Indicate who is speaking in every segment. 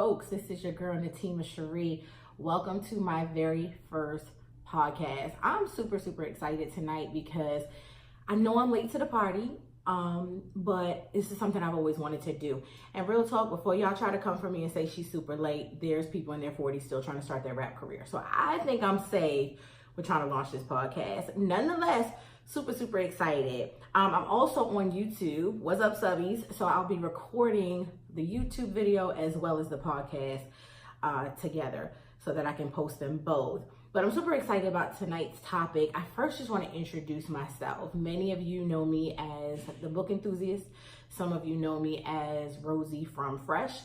Speaker 1: folks, this is your girl Natima Cherie. Welcome to my very first podcast. I'm super excited tonight because I know I'm late to the party, but this is something I've always wanted to do. And real talk, before y'all try to come for me and say she's super late, there's people in their 40s still trying to start their rap career. So I think I'm safe with trying to launch this podcast. Nonetheless, super excited. I'm also on YouTube. What's up, subbies? So I'll be recording the YouTube video as well as the podcast together so that I can post them both. But I'm super excited about tonight's topic. I first just want to introduce myself. Many of you know me as the book enthusiast. Some of you know me as Rosie from Fresh.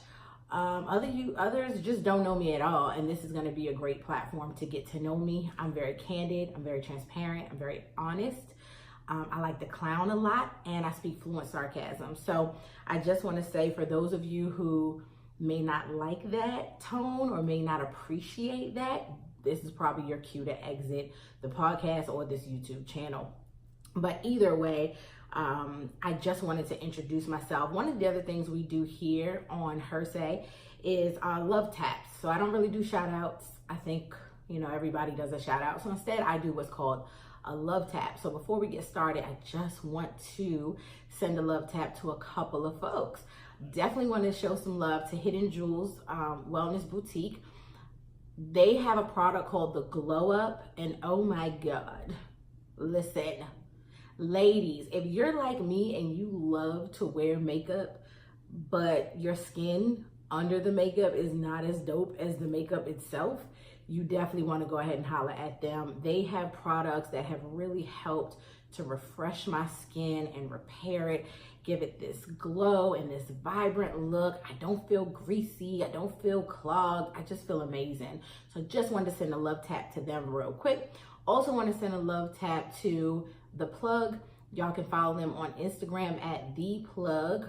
Speaker 1: Others just don't know me at all, and this is going to be a great platform to get to know me. I'm very candid, I'm very transparent, I'm very honest. I like to clown a lot, and I speak fluent sarcasm. So I just want to say, for those of you who may not like that tone or may not appreciate that, this is probably your cue to exit the podcast or this YouTube channel. But either way, I just wanted to introduce myself. One of the other things we do here on Her Say is love taps. So I don't really do shout outs. I think, everybody does a shout out. So instead I do what's called a love tap. So before we get started, I just want to send a love tap to a couple of folks. Definitely want to show some love to Hidden Jewels Wellness Boutique. They have a product called the Glow Up, and oh my God, listen. Ladies, if you're like me and you love to wear makeup, but your skin under the makeup is not as dope as the makeup itself, you definitely want to go ahead and holler at them. They have products that have really helped to refresh my skin and repair it, give it this glow and this vibrant look. I don't feel greasy, I don't feel clogged, I just feel amazing. So just wanted to send a love tap to them real quick. Also want to send a love tap to The Plug. Y'all can follow them on Instagram at the_plug,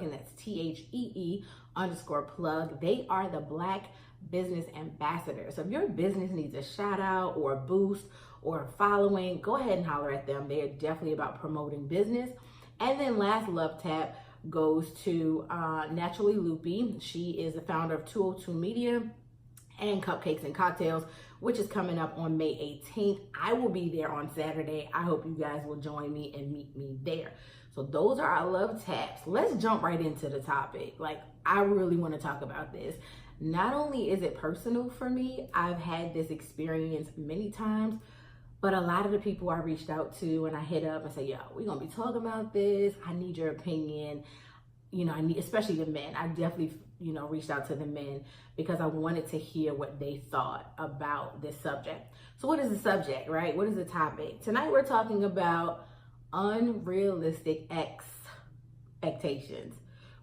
Speaker 1: and that's THEE_plug. They are the Black Business Ambassador. So if your business needs a shout out or a boost or a following, go ahead and holler at them. They are definitely about promoting business. And then last love tap goes to Naturally Loopy. She is the founder of 202 Media and Cupcakes and Cocktails, which is coming up on May 18th. I will be there on Saturday. I hope you guys will join me and meet me there. So those are our love taps. Let's jump right into the topic. I really want to talk about this. Not only is it personal for me, I've had this experience many times, but a lot of the people I reached out to and I hit up and say, yo, we're going to be talking about this. I need your opinion. I need, especially the men. I definitely, reached out to the men because I wanted to hear what they thought about this subject. So what is the subject, right? What is the topic? Tonight we're talking about unrealistic expectations.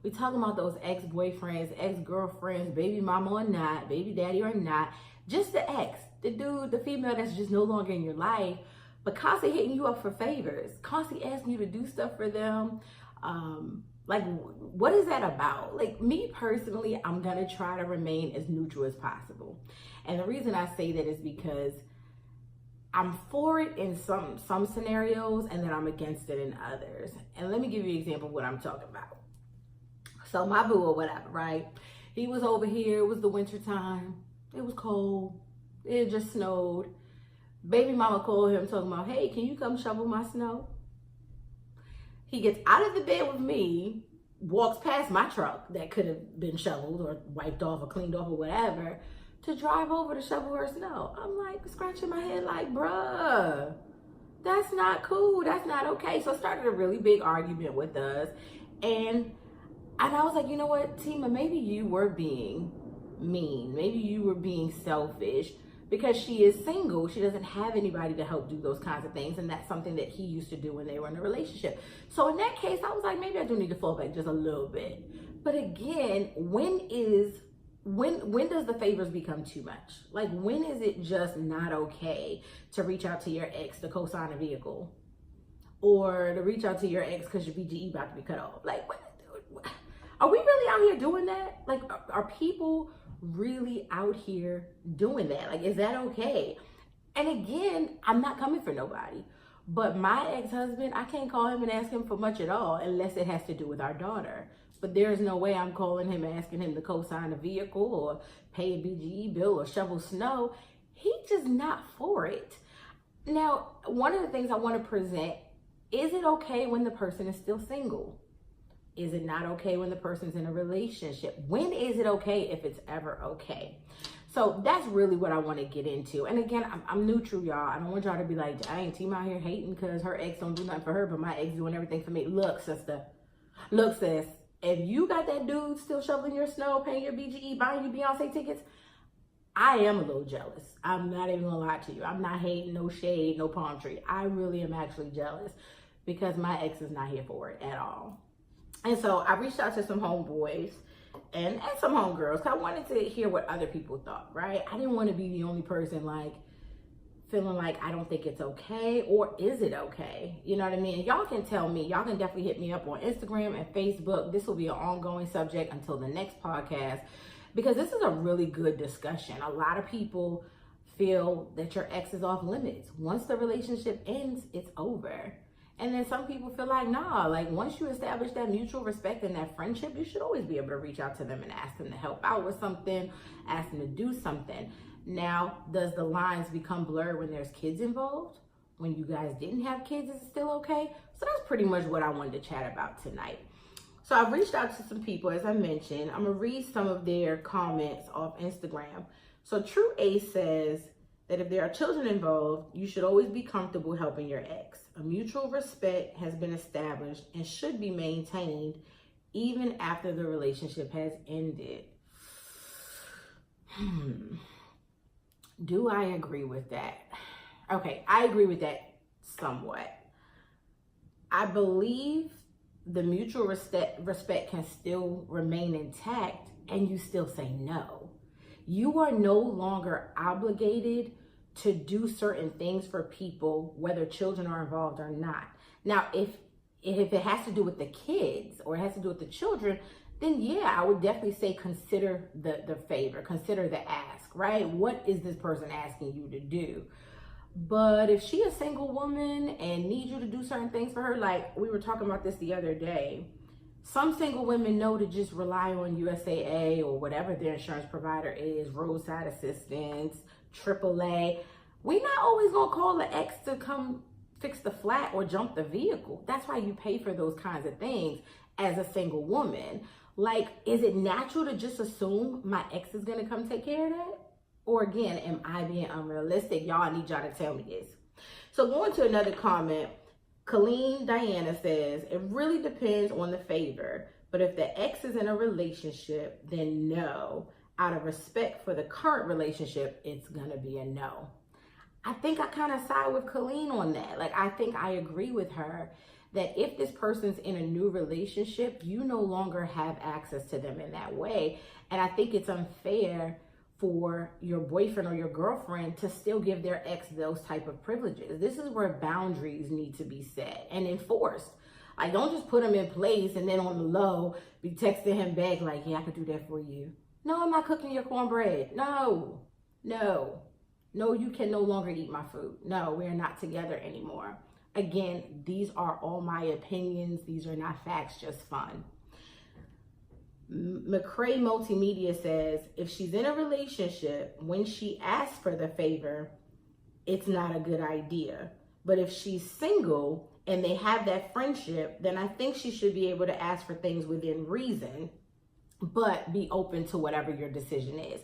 Speaker 1: We're talking about those ex-boyfriends, ex-girlfriends, baby mama or not, baby daddy or not, just the ex, the dude, the female that's just no longer in your life, but constantly hitting you up for favors, constantly asking you to do stuff for them. What is that about? Me personally, I'm gonna try to remain as neutral as possible. And the reason I say that is because I'm for it in some scenarios and then I'm against it in others. And let me give you an example of what I'm talking about. So my boo or whatever, right? He was over here, it was the winter time, it was cold, it just snowed. Baby mama called him talking about, hey, can you come shovel my snow? He gets out of the bed with me, walks past my truck that could have been shoveled or wiped off or cleaned off or whatever to drive over to shovel her snow. I'm scratching my head bruh, that's not cool. That's not okay. So I started a really big argument with us. And I was like, you know what, Tima, maybe you were being mean. Maybe you were being selfish. Because she is single, she doesn't have anybody to help do those kinds of things, and that's something that he used to do when they were in a relationship. So in that case, I was like, maybe I do need to fall back just a little bit. But again, when does the favors become too much? When is it just not okay to reach out to your ex to co-sign a vehicle, or to reach out to your ex because your BGE about to be cut off? Are we really out here doing that? Are people really out here doing that? Is that okay? And again, I'm not coming for nobody, but my ex-husband, I can't call him and ask him for much at all unless it has to do with our daughter. but there's no way I'm calling him asking him to co-sign a vehicle or pay a BGE bill or shovel snow. He's just not for it. Now, one of the things I want to present, is it okay when the person is still single? Is it not okay when the person's in a relationship? When is it okay, if it's ever okay? So that's really what I want to get into. And again, I'm neutral, y'all. I don't want y'all to be like, dang, Team out here hating because her ex don't do nothing for her, but my ex doing everything for me. Look, sister. Look, sis. If you got that dude still shoveling your snow, paying your BGE, buying you Beyonce tickets, I am a little jealous. I'm not even gonna lie to you. I'm not hating, no shade, no palm tree. I really am actually jealous because my ex is not here for it at all. And so I reached out to some homeboys and some homegirls because I wanted to hear what other people thought, right? I didn't want to be the only person like feeling like I don't think it's okay, or is it okay? You know what I mean? Y'all can tell me. Y'all can definitely hit me up on Instagram and Facebook. This will be an ongoing subject until the next podcast, because this is a really good discussion. A lot of people feel that your ex is off limits. Once the relationship ends, it's over. And then some people feel like, nah, like once you establish that mutual respect and that friendship, you should always be able to reach out to them and ask them to help out with something, ask them to do something. Now, does the lines become blurred when there's kids involved? When you guys didn't have kids, is it still okay? So that's pretty much what I wanted to chat about tonight. So I've reached out to some people, as I mentioned. I'm gonna read some of their comments off Instagram. So True Ace says that if there are children involved, you should always be comfortable helping your ex. A mutual respect has been established and should be maintained even after the relationship has ended. Do I agree with that? Okay, I agree with that somewhat. I believe the mutual respect can still remain intact and you still say no. You are no longer obligated to do certain things for people, whether children are involved or not. Now, if it has to do with the kids or it has to do with the children, then yeah, I would definitely say consider the favor, consider the ask, right? What is this person asking you to do? But if she a single woman and needs you to do certain things for her, like we were talking about this the other day, some single women know to just rely on USAA or whatever their insurance provider is, roadside assistance, AAA. We're not always gonna call the ex to come fix the flat or jump the vehicle. That's why you pay for those kinds of things as a single woman. Like, is it natural to just assume my ex is gonna come take care of that? Or again, am I being unrealistic? Y'all, I need y'all to tell me this. So going to another comment, Colleen Diana says, it really depends on the favor, but if the ex is in a relationship, then no. Out of respect for the current relationship, it's gonna be a no. I think I kind of side with Colleen on that. Like, I think I agree with her that if this person's in a new relationship, you no longer have access to them in that way. And I think it's unfair for your boyfriend or your girlfriend to still give their ex those type of privileges. This is where boundaries need to be set and enforced. Like, don't just put them in place and then on the low be texting him back like, yeah, I could do that for you. No, I'm not cooking your cornbread. No, you can no longer eat my food. No, we're not together anymore. Again, these are all my opinions. These are not facts, just fun. McCrae Multimedia says, if she's in a relationship, when she asks for the favor, it's not a good idea. But if she's single and they have that friendship, then I think she should be able to ask for things within reason, but be open to whatever your decision is.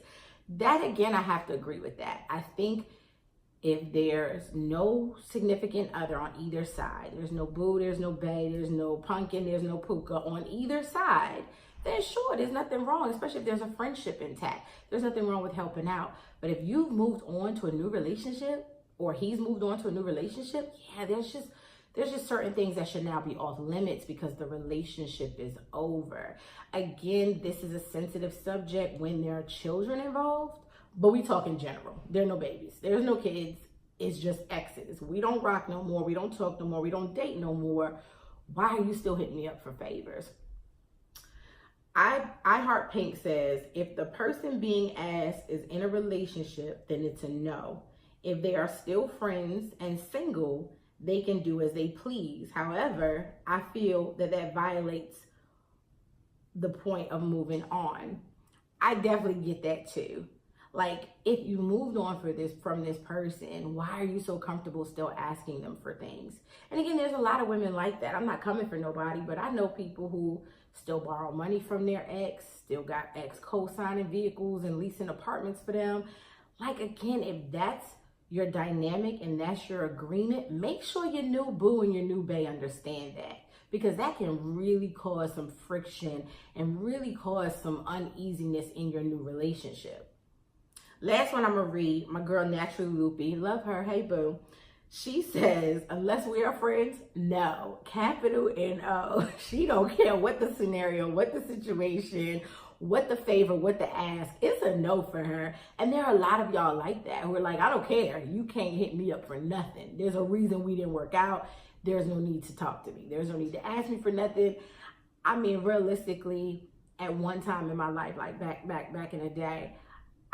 Speaker 1: That, again, I have to agree with that. I think if there's no significant other on either side, there's no boo, there's no bae, there's no pumpkin, there's no puka on either side, then sure, there's nothing wrong, especially if there's a friendship intact. There's nothing wrong with helping out. But if you've moved on to a new relationship, or he's moved on to a new relationship, yeah, there's just certain things that should now be off limits because the relationship is over. Again, this is a sensitive subject when there are children involved, but we talk in general. There are no babies. There's no kids. It's just exes. We don't rock no more. We don't talk no more. We don't date no more. Why are you still hitting me up for favors? I Heart Pink says, if the person being asked is in a relationship, then it's a no. If they are still friends and single, they can do as they please. However, I feel that violates the point of moving on. I definitely get that too. Like, if you moved on from this person, why are you so comfortable still asking them for things? And again, there's a lot of women like that. I'm not coming for nobody, but I know people who still borrow money from their ex, still got ex co-signing vehicles and leasing apartments for them. Like, again, if that's your dynamic and that's your agreement, make sure your new boo and your new bae understand that, because that can really cause some friction and really cause some uneasiness in your new relationship. Last one I'm gonna read, my girl Naturally Loopy, love her, hey boo. She says, unless we are friends, no, capital N-O. She don't care what the scenario, what the situation, what the favor, what the ask, it's a no for her. And there are a lot of y'all like that who are like, I don't care, you can't hit me up for nothing. There's a reason we didn't work out. There's no need to talk to me. There's no need to ask me for nothing. I mean, realistically, at one time in my life, like back in the day,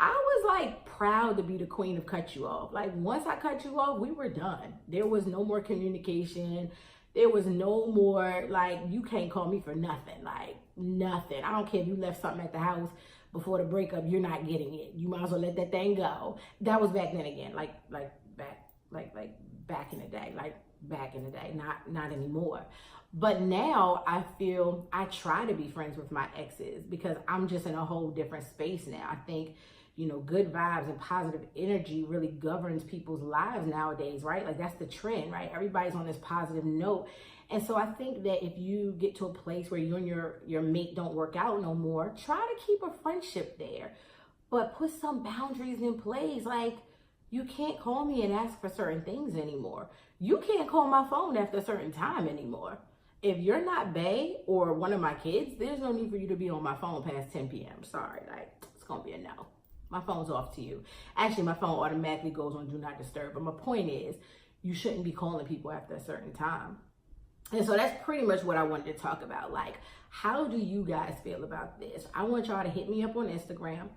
Speaker 1: I was like proud to be the queen of cut you off. Like, once I cut you off, we were done. There was no more communication. There was no more, like, you can't call me for nothing. Like, nothing. I don't care if you left something at the house before the breakup, you're not getting it. You might as well let that thing go. That was back then again, like back in the day, not anymore. But now I feel I try to be friends with my exes because I'm just in a whole different space now. I think, good vibes and positive energy really governs people's lives nowadays, right? Like, that's the trend, right? Everybody's on this positive note. And so I think that if you get to a place where you and your mate don't work out no more, try to keep a friendship there, but put some boundaries in place. Like, you can't call me and ask for certain things anymore. You can't call my phone after a certain time anymore. If you're not bae or one of my kids, there's no need for you to be on my phone past 10 p.m. Sorry, like, it's gonna be a no. My phone's off to you. Actually, my phone automatically goes on do not disturb. But my point is, you shouldn't be calling people after a certain time. And so that's pretty much what I wanted to talk about. Like, how do you guys feel about this? I want y'all to hit me up on Instagram.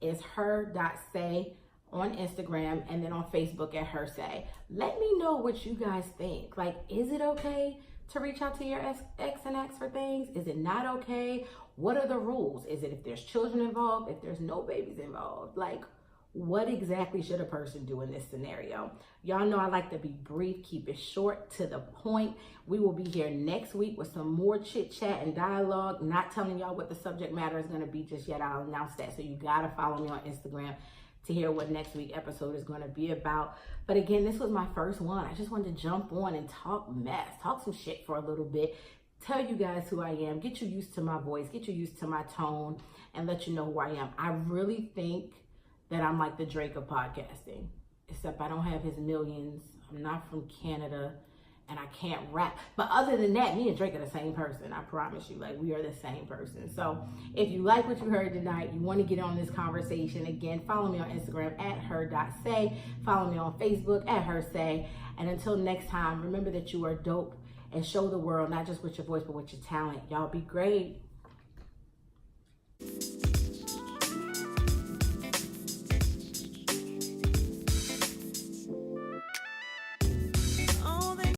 Speaker 1: It's her.say on Instagram, and then on Facebook at her.say. Let me know what you guys think. Like, is it okay to reach out to your ex and ask for things? Is it not okay? What are the rules? Is it if there's children involved, if there's no babies involved? Like, what exactly should a person do in this scenario? Y'all know I like to be brief, keep it short, to the point. We will be here next week with some more chit chat and dialogue. Not telling y'all what the subject matter is going to be just yet. I'll announce that. So you got to follow me on Instagram to hear what next week episode is going to be about. But again, this was my first one. I just wanted to jump on and talk mess, talk some shit for a little bit, tell you guys who I am, get you used to my voice, get you used to my tone, and let you know who I am. I really think that I'm like the Drake of podcasting, except I don't have his millions. I'm not from Canada, and I can't rap. But other than that, me and Drake are the same person. I promise you, like, we are the same person. So if you like what you heard tonight, you want to get on this conversation, again, follow me on Instagram at her.say. Follow me on Facebook at her.say. And until next time, remember that you are dope, and show the world, not just with your voice, but with your talent. Y'all be great.